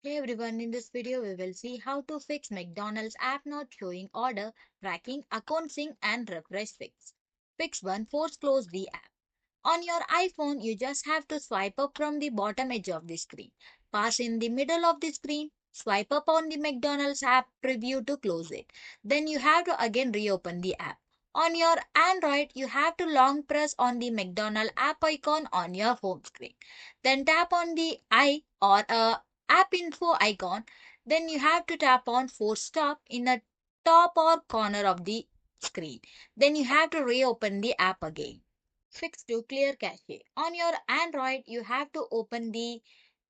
Hey everyone, in this video we will see how to fix McDonald's app not showing order, tracking, account sync and refresh fix. Fix 1. Force close the app. On your iPhone, you just have to swipe up from the bottom edge of the screen. Pass in the middle of the screen. Swipe up on the McDonald's app preview to close it. Then you have to again reopen the app. On your Android, you have to long press on the McDonald's app icon on your home screen. Then tap on the I or app info icon. Then you have to tap on force stop in the top or corner of the screen. Then you have to reopen the app again. Fix to clear cache. On your Android, you have to open the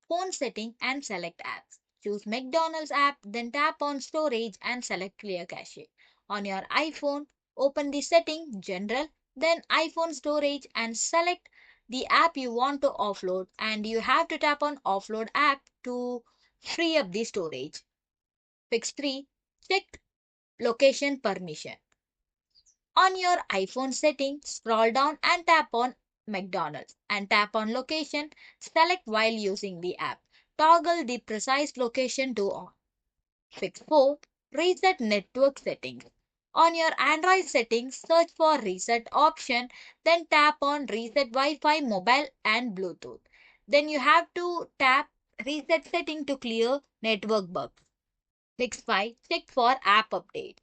phone setting and select apps. Choose McDonald's app, then tap on storage and select clear cache. On your iPhone, open the setting general, then iPhone storage and select the app you want to offload and you have to tap on offload app to free up the storage. Fix 3. Check location permission. On your iPhone settings, scroll down and tap on McDonald's and tap on location. Select while using the app. Toggle the precise location to on. Fix 4. Reset network settings. On your Android settings, search for reset option, then tap on reset Wi-Fi, mobile and Bluetooth. Then you have to tap reset setting to clear network bugs. Fix 5. Check for app update.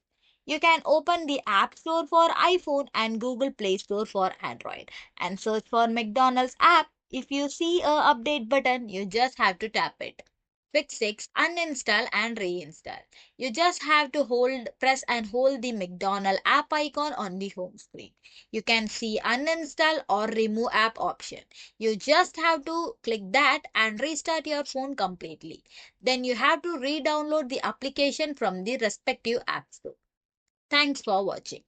You can open the App Store for iPhone and Google Play Store for Android and search for McDonald's app. If you see a update button, you just have to tap it. Fix 6. Uninstall and reinstall. You just have to press and hold the McDonald app icon on the home screen. You can see uninstall or remove app option. You just have to click that and restart your phone completely. Then you have to re-download the application from the respective app store. Thanks for watching.